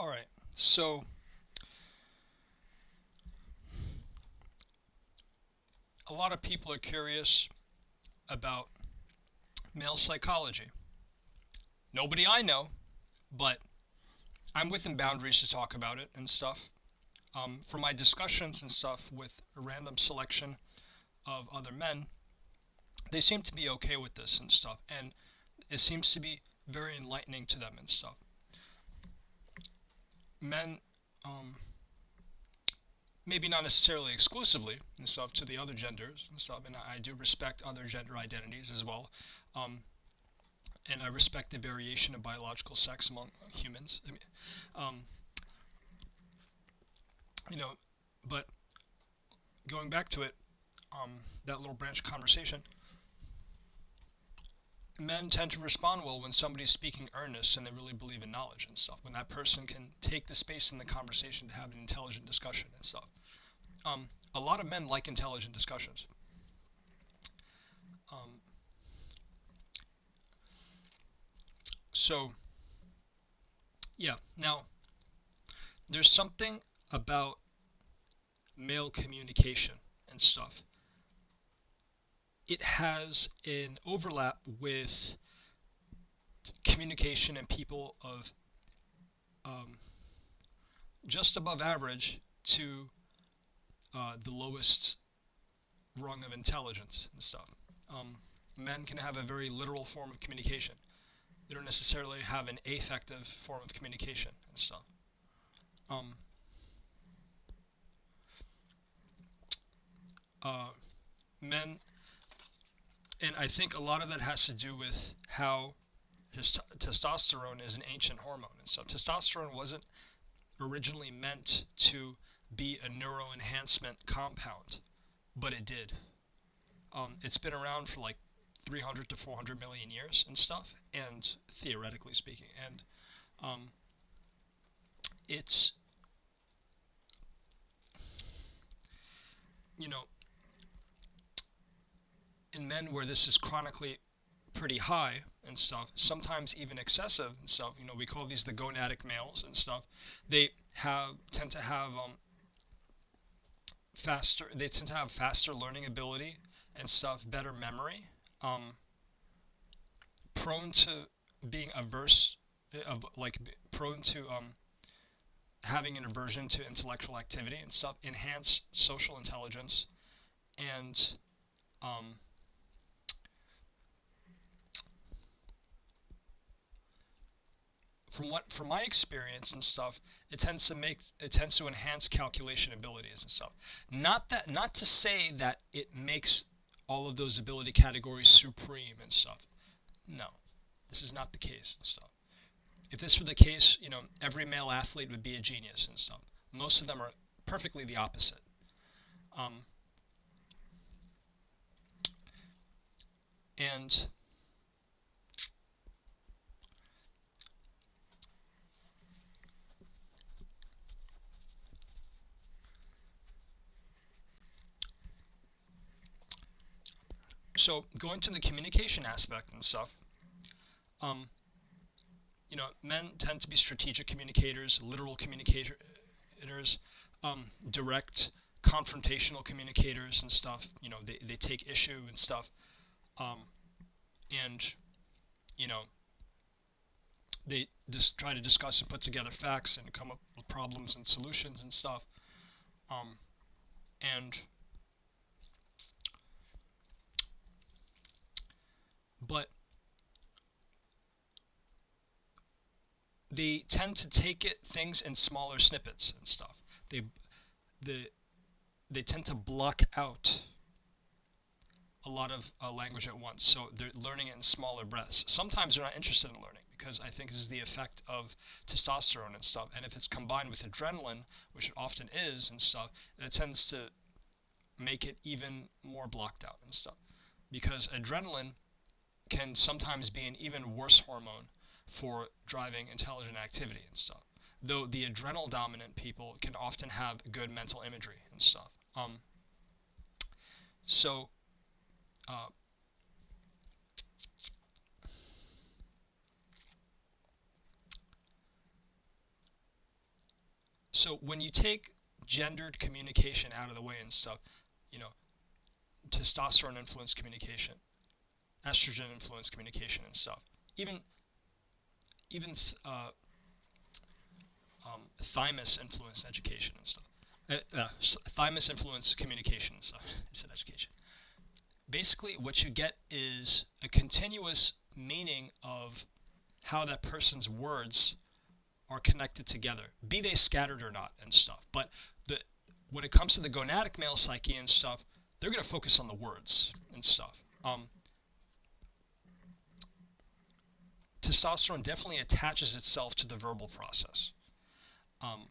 All right. So, a lot of people are curious about male psychology. Nobody I know, but I'm within boundaries to talk about it and stuff. For my discussions and stuff with a random selection of other men, they seem to be okay with this and stuff, and it seems to be very enlightening to them and stuff. Men, um, maybe not necessarily exclusively and stuff, to the other genders and stuff, and I do respect other gender identities as well. Um, and I respect the variation of biological sex among humans. Um, you know, but going back to it, that little branch conversation, men tend to respond well when somebody's speaking earnest and they really believe in knowledge and stuff. When that person can take the space in the conversation to have an intelligent discussion and stuff. A lot of men like intelligent discussions. Um, so yeah, now there's something about male communication and stuff. It has an overlap with communication and people of um, just above average to the lowest rung of intelligence and stuff. Um, Men can have a very literal form of communication. They don't necessarily have an affective form of communication and stuff. Um, uh, Men, and I think a lot of that has to do with how testosterone is an ancient hormone and stuff. Testosterone wasn't originally meant to be a neuroenhancement compound, but it did. It's been around for like 300 to 400 million years and stuff, and theoretically speaking, and um, it's you know in men where this is chronically pretty high and stuff, sometimes even excessive and stuff. We call these the gonadic males and stuff. They have tend to have faster. They tend to have faster learning ability and stuff, better memory. Um, Prone to being averse of like prone to having an aversion to intellectual activity and stuff, enhance social intelligence, and um, from my experience and stuff, it tends to enhance calculation abilities and stuff. Not to say that it makes all of those ability categories supreme and stuff. No, this is not the case and stuff. If this were the case, every male athlete would be a genius and stuff. Most of them are perfectly the opposite. Um, and so going to the communication aspect and stuff, um, men tend to be strategic communicators, literal communicators, direct, confrontational communicators and stuff. They take issue and stuff, um, and you know, they just try to discuss and put together facts and come up with problems and solutions and stuff. Um, and but they tend to take things in smaller snippets and stuff. They the they tend to block out a lot of language at once, so they're learning it in smaller breaths. Sometimes they're not interested in learning because I think this is the effect of testosterone and stuff. And if it's combined with adrenaline, which it often is and stuff, it tends to make it even more blocked out and stuff. Because adrenaline can sometimes be an even worse hormone for driving intelligent activity and stuff. Though the adrenal dominant people can often have good mental imagery and stuff. So, uh, So when you take gendered communication out of the way and stuff, you know, testosterone influenced communication, estrogen influenced communication and stuff, even even thymus influenced education and stuff, thymus influenced communication and stuff. I said education. Basically, what you get is a continuous meaning of how that person's words are connected together, be they scattered or not and stuff. But the when it comes to the gonadic male psyche and stuff, they're going to focus on the words and stuff. Testosterone definitely attaches itself to the verbal process. Um,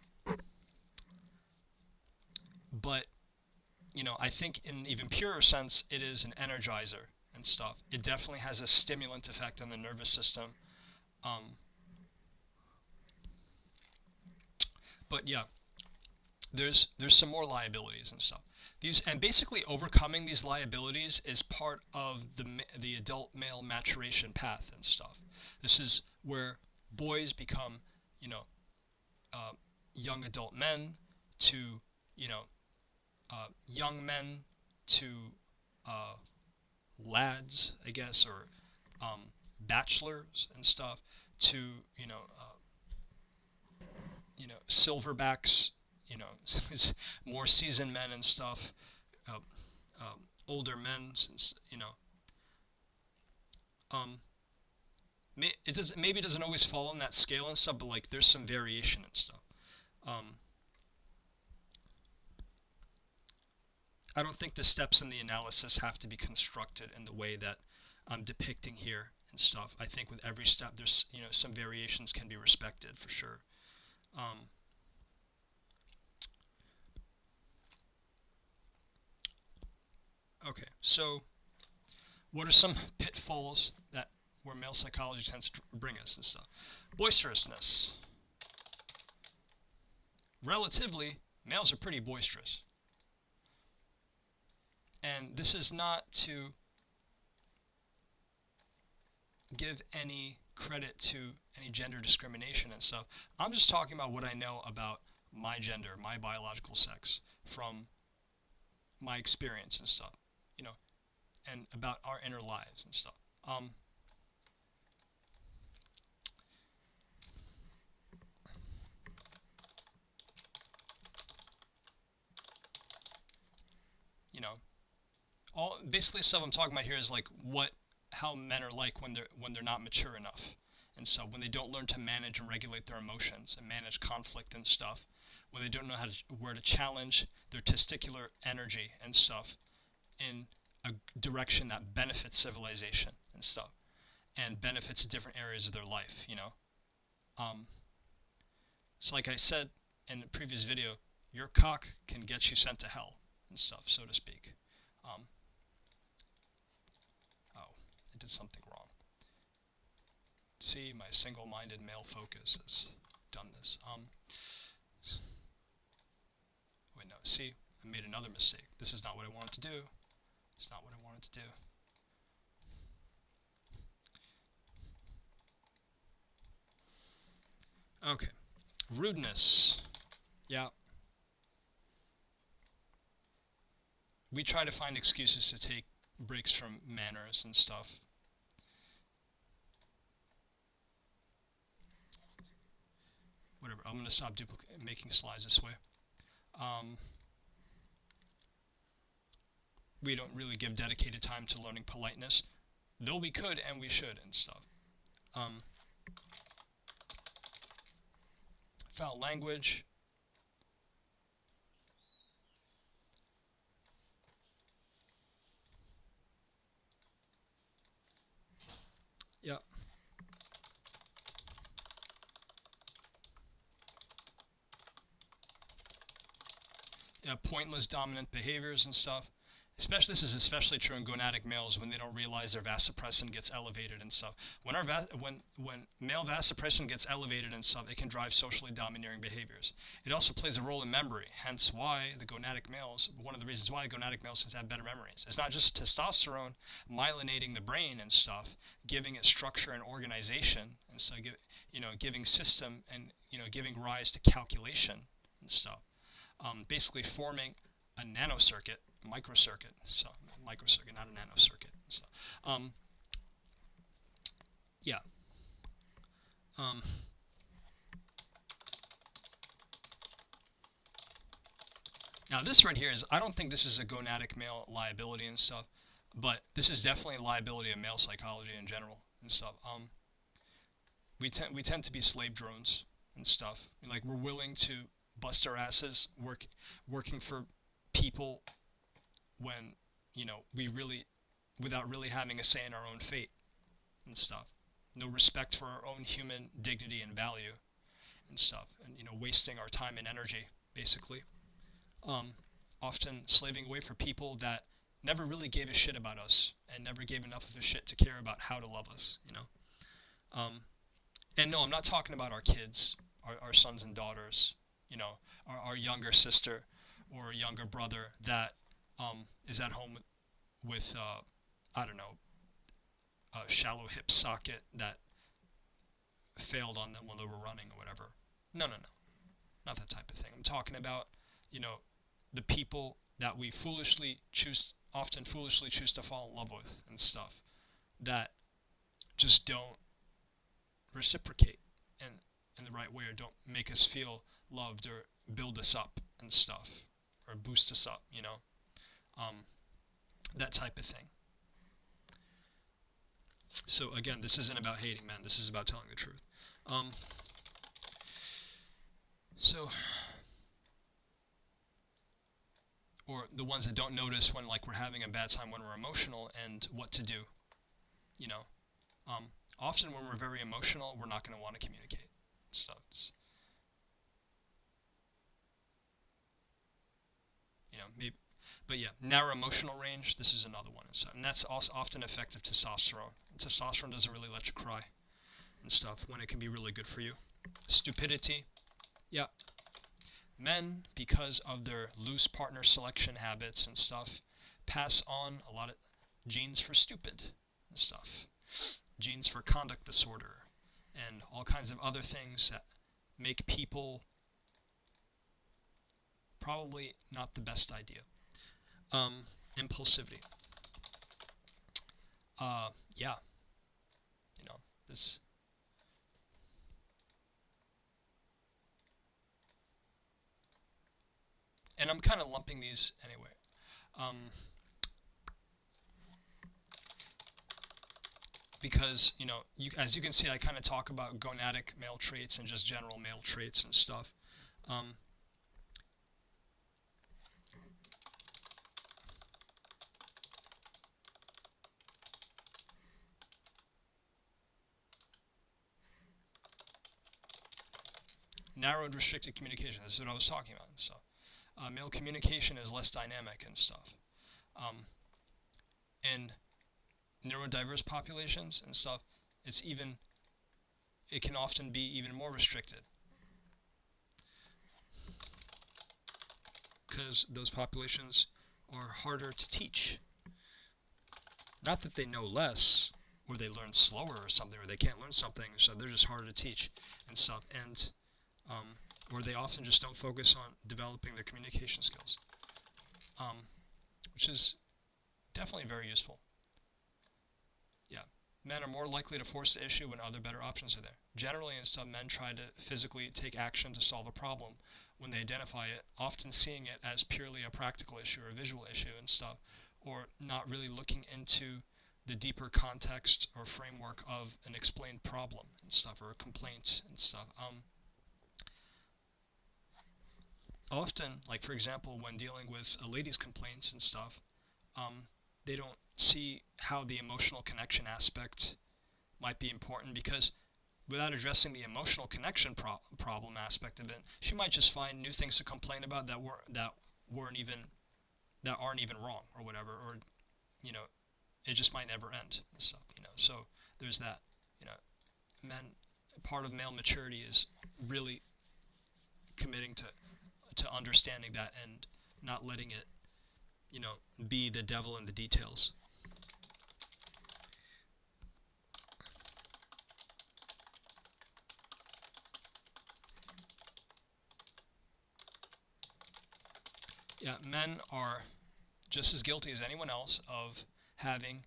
but, I think in an even purer sense, it is an energizer and stuff. It definitely has a stimulant effect on the nervous system. Um, but yeah, there's some more liabilities and stuff. And basically overcoming these liabilities is part of the adult male maturation path and stuff. This is where boys become, you know, young adult men to, young men to lads, I guess, or bachelors and stuff to, silverbacks, more seasoned men and stuff, uh, older men, um, maybe it doesn't always fall on that scale and stuff, but like there's some variation and stuff. Um, I don't think the steps in the analysis have to be constructed in the way that I'm depicting here and stuff. I think with every step, there's some variations can be respected for sure. Okay, so what are some pitfalls that where male psychology tends to bring us and stuff? Boisterousness. Relatively, males are pretty boisterous. And this is not to give any credit to any gender discrimination and stuff. I'm just talking about what I know about my gender, my biological sex, from my experience and stuff, and about our inner lives and stuff. You know, all basically stuff I'm talking about here is like how men are like when they're not mature enough, and so when they don't learn to manage and regulate their emotions and manage conflict and stuff, when they don't know where to challenge their testicular energy and stuff in a direction that benefits civilization and stuff, and benefits different areas of their life. So like I said in the previous video, your cock can get you sent to hell and stuff, so to speak. Oh, I did something wrong. See, my single-minded male focus has done this. Wait, no, see, I made another mistake. This is not what I wanted to do. It's not what I wanted to do. Okay, rudeness. Yeah. We try to find excuses to take breaks from manners and stuff. Whatever, I'm going to stop making slides this way. We don't really give dedicated time to learning politeness, though we could and we should and stuff. Foul language. Yeah. Yeah, pointless dominant behaviors and stuff. This is especially true in gonadic males when they don't realize their vasopressin gets elevated and stuff. When male vasopressin gets elevated and stuff, it can drive socially domineering behaviors. It also plays a role in memory, hence why one of the reasons why gonadic males tend to have better memories. It's not just testosterone myelinating the brain and stuff, giving it structure and organization, and so giving system and giving rise to calculation and stuff. Basically forming a nanocircuit, microcircuit, so microcircuit, not a nanocircuit. So, yeah. Um, Now this right here is, I don't think this is a gonadic male liability and stuff, but this is definitely a liability of male psychology in general and stuff. We tend to be slave drones and stuff. Like we're willing to bust our asses working for people when we really, without really having a say in our own fate and stuff. No respect for our own human dignity and value and stuff, and wasting our time and energy basically. um, Often slaving away for people that never really gave a shit about us and never gave enough of a shit to care about how to love us. And no, I'm not talking about our kids, our sons and daughters, our younger sister or younger brother that is at home with I don't know, a shallow hip socket that failed on them while they were running or whatever. No, no, no, not that type of thing. I'm talking about, you know, the people that we often foolishly choose to fall in love with and stuff, that just don't reciprocate in the right way, or don't make us feel loved or build us up and stuff, or boost us up, um, that type of thing. So again, this isn't about hating men. This is about telling the truth. So, or the ones that don't notice when like we're having a bad time, when we're emotional, and what to do. You know, often when we're very emotional, we're not going to want to communicate. So maybe, but yeah, narrow emotional range. This is another one, and that's also often effective testosterone. Testosterone doesn't really let you cry and stuff when it can be really good for you. Stupidity. Yeah. Men, because of their loose partner selection habits and stuff, pass on a lot of genes for stupid and stuff, genes for conduct disorder, and all kinds of other things that make people probably not the best idea. Impulsivity. Yeah, this. And I'm kind of lumping these anyway. Because, as you can see, I kind of talk about gonadic male traits and just general male traits and stuff. Narrowed, restricted communication. This is what I was talking about. So, male communication is less dynamic and stuff. In neurodiverse populations and stuff, it can often be even more restricted, because those populations are harder to teach. Not that they know less, or they learn slower or something, or they can't learn something, so they're just harder to teach and stuff. And or they often just don't focus on developing their communication skills, which is definitely very useful. Yeah. Men are more likely to force the issue when other better options are there. Generally, and some men try to physically take action to solve a problem when they identify it, often seeing it as purely a practical issue or a visual issue and stuff, or not really looking into the deeper context or framework of an explained problem and stuff, or a complaint and stuff. Often, like for example, when dealing with a lady's complaints and stuff, they don't see how the emotional connection aspect might be important, because without addressing the emotional connection problem aspect of it, she might just find new things to complain about that aren't even wrong or whatever, or it just might never end and stuff. So there's that. Men, part of male maturity is really committing to understanding that and not letting it, be the devil in the details. Yeah, men are just as guilty as anyone else of having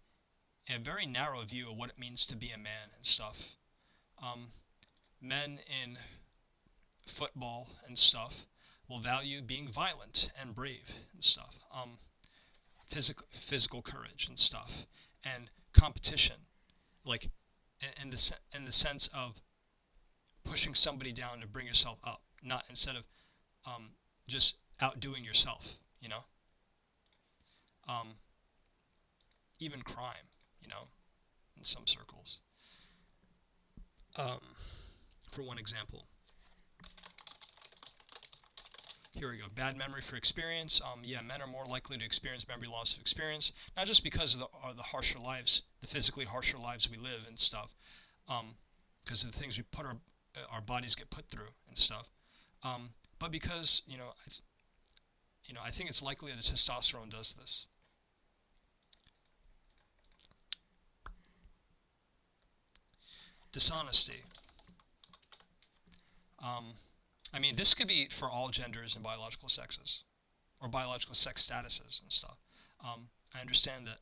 a very narrow view of what it means to be a man and stuff. Um, Men in football and stuff will value being violent and brave and stuff, physical courage and stuff, and competition, like in the sense of pushing somebody down to bring yourself up, not instead of um, just outdoing yourself, you know. Um, Even crime, you know, in some circles. Um, for one example, here we go. Bad memory for experience. Yeah, men are more likely to experience memory loss of experience, not just because of the harsher lives, the physically harsher lives we live and stuff, because of the things we put our bodies get put through and stuff, but because I think it's likely that testosterone does this. Dishonesty. Um, I mean, this could be for all genders and biological sexes, or biological sex statuses and stuff. I understand that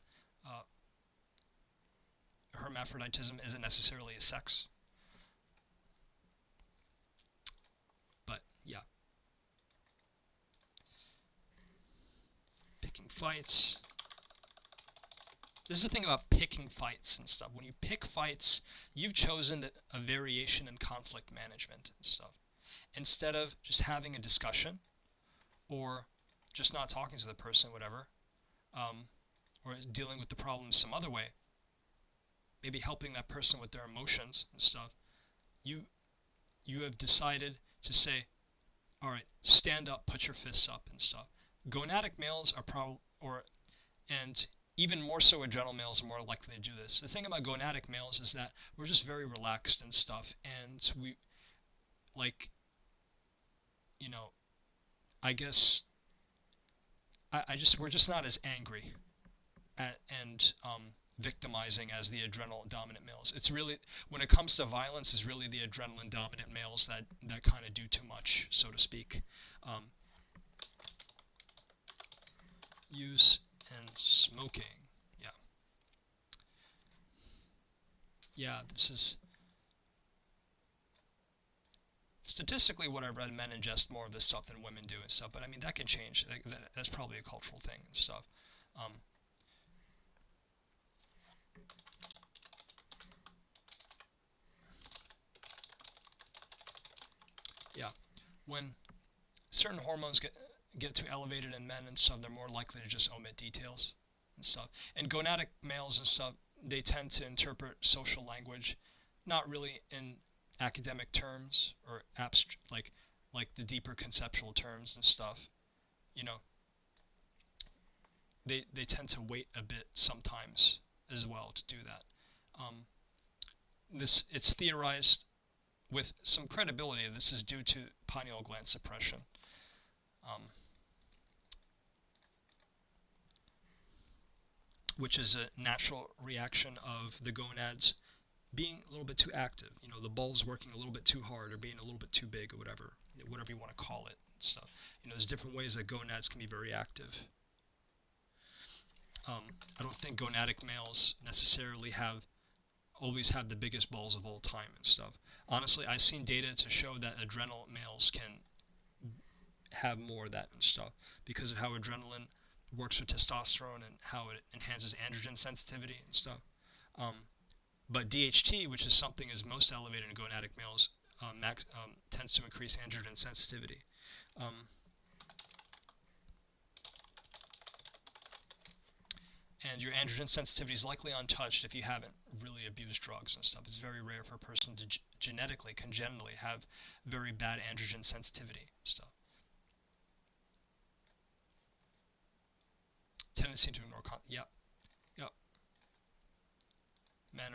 hermaphroditism isn't necessarily a sex, but yeah. Picking fights. This is the thing about picking fights and stuff. When you pick fights, you've chosen a variation in conflict management and stuff. Instead of just having a discussion or just not talking to the person, whatever, or dealing with the problem some other way, maybe helping that person with their emotions and stuff, you have decided to say, all right, stand up, put your fists up and stuff. Gonadic males are and even more so adrenal males are more likely to do this. The thing about gonadic males is that we're just very relaxed and stuff, and we, like, I guess, we're just not as angry and victimizing as the adrenal dominant males. It's really, when it comes to violence, it's really the adrenaline dominant males that kind of do too much, so to speak. Use and smoking. Yeah. Yeah, this is statistically what I've read. Men ingest more of this stuff than women do and stuff, but I mean, that can change. That's probably a cultural thing and stuff. Um, yeah. When certain hormones get too elevated in men and stuff, they're more likely to just omit details and stuff. And gonadic males and stuff, they tend to interpret social language not really in academic terms or like the deeper conceptual terms and stuff. You know, they tend to wait a bit sometimes as well to do that. Um, it's theorized with some credibility. This is due to pineal gland suppression. Um, which is a natural reaction of the gonads being a little bit too active. You know, the ball's working a little bit too hard or being a little bit too big or whatever you want to call it. So, there's different ways that gonads can be very active. I don't think gonadic males necessarily always have the biggest balls of all time and stuff. Honestly, I've seen data to show that adrenal males can have more of that and stuff because of how adrenaline works with testosterone and how it enhances androgen sensitivity and stuff. But DHT, which is something is most elevated in gonadic males, tends to increase androgen sensitivity. And your androgen sensitivity is likely untouched if you haven't really abused drugs and stuff. It's very rare for a person to genetically, congenitally have very bad androgen sensitivity and stuff. Tendency to ignore yep. Men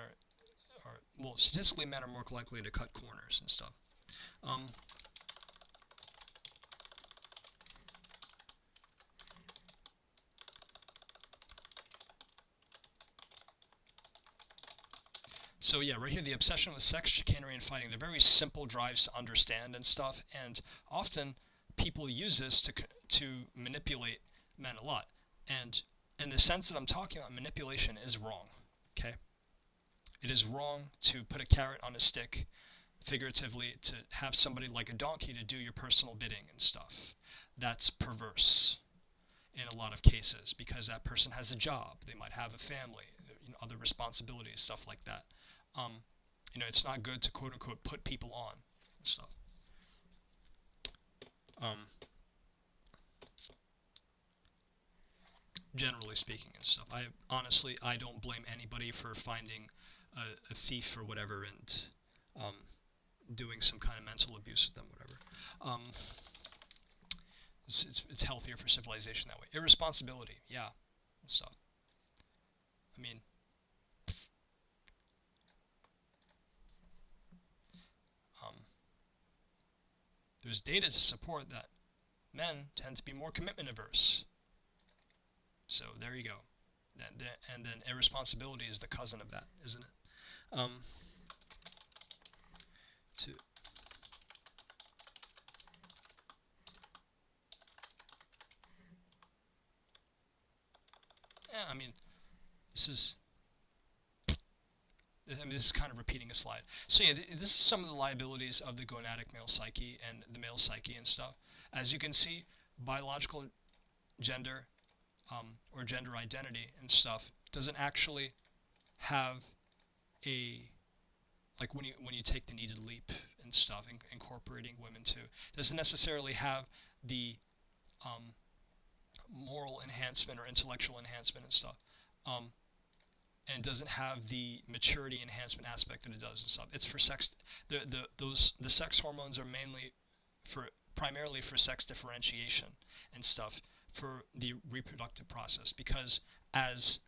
well, statistically men are more likely to cut corners and stuff. So yeah, right here, the obsession with sex, chicanery, and fighting. They're very simple drives to understand and stuff, and often people use this to manipulate men a lot. And in the sense that I'm talking about, manipulation is wrong. Okay, it is wrong to put a carrot on a stick, figuratively, to have somebody like a donkey to do your personal bidding and stuff. That's perverse in a lot of cases because that person has a job, they might have a family, other responsibilities, stuff like that. It's not good to quote unquote put people on and stuff. Generally speaking and stuff. I don't blame anybody for finding a thief or whatever and doing some kind of mental abuse with them, whatever. It's healthier for civilization that way. Irresponsibility, yeah, and stuff. I mean, there's data to support that men tend to be more commitment averse. So there you go. And then irresponsibility is the cousin of that, isn't it? To yeah, I mean, this is kind of repeating a slide. So yeah, this is some of the liabilities of the gonadic male psyche and the male psyche and stuff. As you can see, biological gender or gender identity and stuff doesn't actually have a, like when you take the needed leap and stuff, incorporating women too, doesn't necessarily have the moral enhancement or intellectual enhancement and stuff, and doesn't have the maturity enhancement aspect that it does and stuff. It's for sex. The sex hormones are primarily for sex differentiation and stuff, for the reproductive process, because as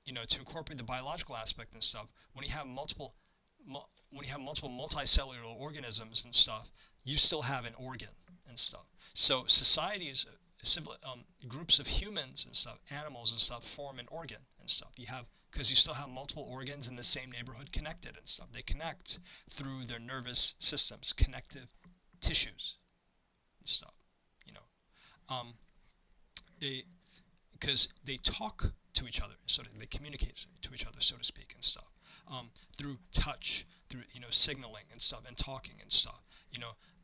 to incorporate the biological aspect and stuff, when you have multiple multicellular organisms and stuff, you still have an organ and stuff. So societies, groups of humans and stuff, animals and stuff, form an organ and stuff. Because you still have multiple organs in the same neighborhood connected and stuff. They connect through their nervous systems, connective tissues and stuff. Because they talk to each other, so they communicate to each other, so to speak, and stuff, through touch, through signaling and stuff, and talking and stuff.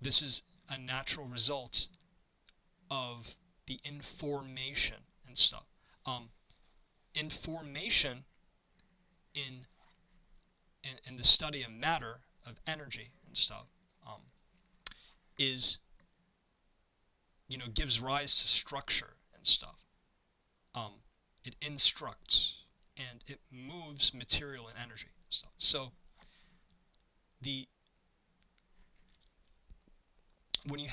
This is a natural result of the information and stuff. Information in the study of matter, of energy and stuff, is gives rise to structure and stuff. It instructs and it moves material and energy and stuff. So when you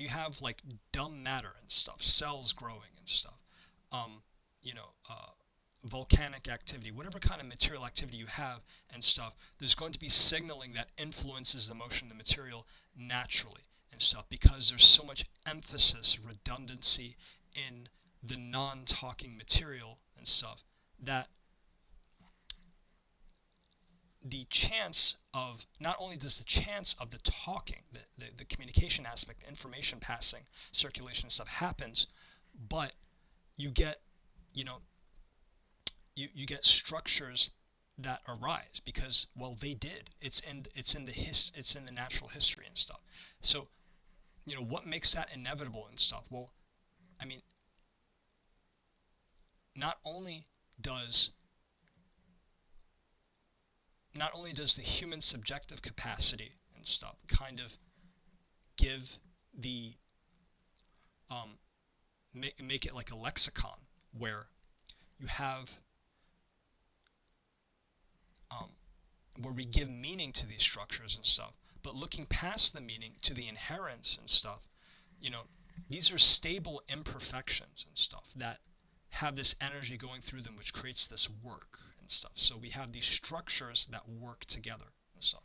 have like dumb matter and stuff, cells growing and stuff, volcanic activity, whatever kind of material activity you have and stuff, there's going to be signaling that influences the motion of the material naturally and stuff, because there's so much emphasis, redundancy in the non-talking material and stuff, that the chance of, not only does the chance of the talking, the communication aspect, the information passing, circulation and stuff happens, but you get, you get structures that arise because, well, they did. It's in the natural history and stuff. So, what makes that inevitable and stuff? Well, I mean, not only does the human subjective capacity and stuff kind of give the make it like a lexicon where you have where we give meaning to these structures and stuff, but looking past the meaning to the inherence and stuff, these are stable imperfections and stuff that have this energy going through them, which creates this work and stuff. So we have these structures that work together and stuff.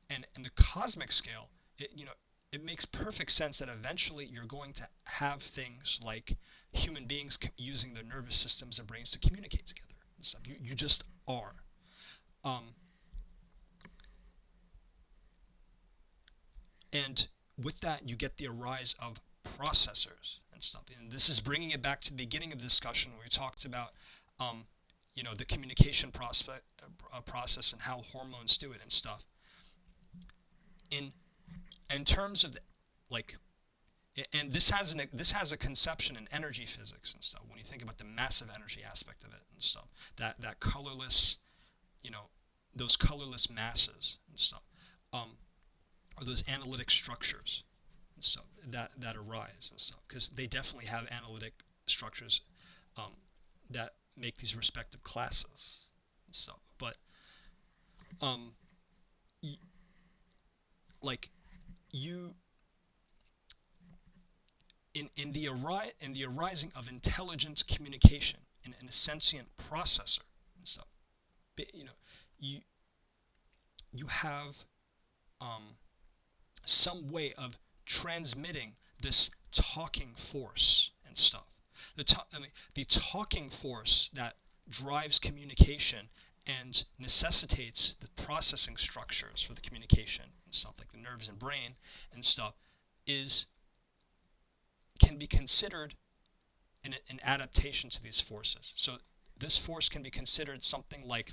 And in the cosmic scale, it makes perfect sense that eventually you're going to have things like human beings using their nervous systems and brains to communicate together and stuff. You just are. And with that, you get the arise of processors and stuff. And this is bringing it back to the beginning of the discussion where we talked about, um, the communication process and how hormones do it and stuff. In in terms of like, and this has a conception in energy physics and stuff. When you think about the massive energy aspect of it and stuff, that colorless, you know, those colorless masses and stuff, or those analytic structures and stuff that arise and stuff, because they definitely have analytic structures um, that make these respective classes and stuff. But um, y- like you in the arising of intelligent communication in a sentient processor and stuff, you know, you you have um, some way of transmitting this talking force and stuff. The talking force that drives communication and necessitates the processing structures for the communication and stuff, like the nerves and brain and stuff, is can be considered an adaptation to these forces. So this force can be considered something like,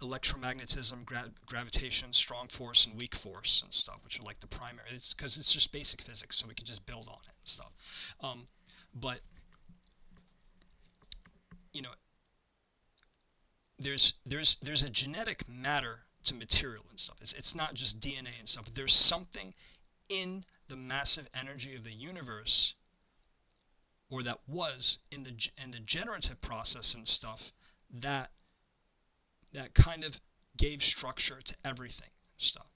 electromagnetism, gravitation, strong force, and weak force and stuff, which are like the primary. It's because it's just basic physics, so we can just build on it and stuff. But you know, there's a genetic matter to material and stuff. It's not just DNA and stuff. But there's something in the massive energy of the universe, or that was in the generative process and stuff, that kind of gave structure to everything and stuff,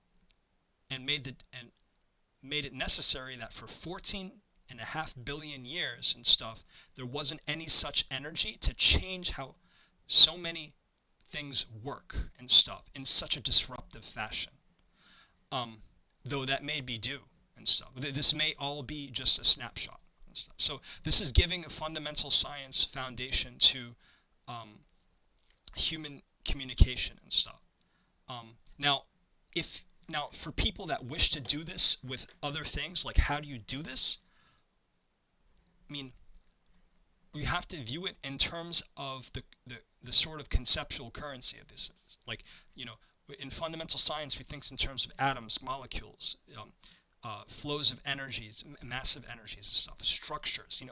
and made it necessary that for 14.5 billion years and stuff, there wasn't any such energy to change how so many things work and stuff in such a disruptive fashion. Though that may be due and stuff. This may all be just a snapshot and stuff. So this is giving a fundamental science foundation to human communication and stuff. Now, for people that wish to do this with other things, like how do you do this? I mean, you have to view it in terms of the sort of conceptual currency of this. Like, in fundamental science, we think in terms of atoms, molecules, flows of energies, massive energies and stuff, structures,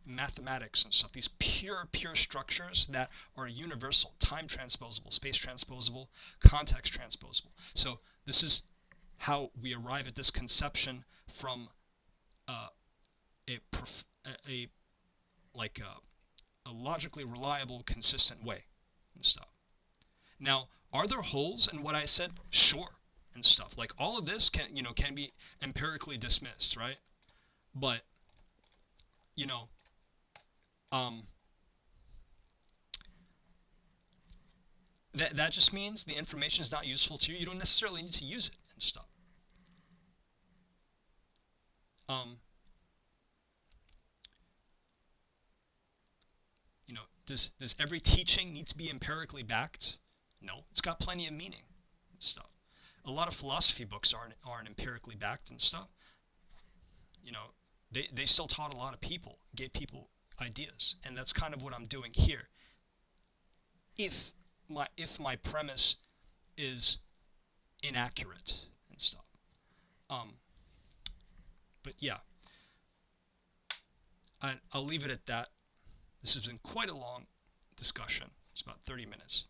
mathematics and stuff. These pure structures that are universal, time transposable, space transposable, context transposable. So this is how we arrive at this conception from a logically reliable, consistent way and stuff. Now, are there holes in what I said? Sure, and stuff. Like all of this can be empirically dismissed, right? But that just means the information is not useful to you. You don't necessarily need to use it and stuff. Does every teaching need to be empirically backed? No, it's got plenty of meaning and stuff. A lot of philosophy books aren't empirically backed and stuff. They still taught a lot of people, gave people ideas, and that's kind of what I'm doing here. If my premise is inaccurate and stuff. But yeah, I'll leave it at that. This has been quite a long discussion. It's about 30 minutes.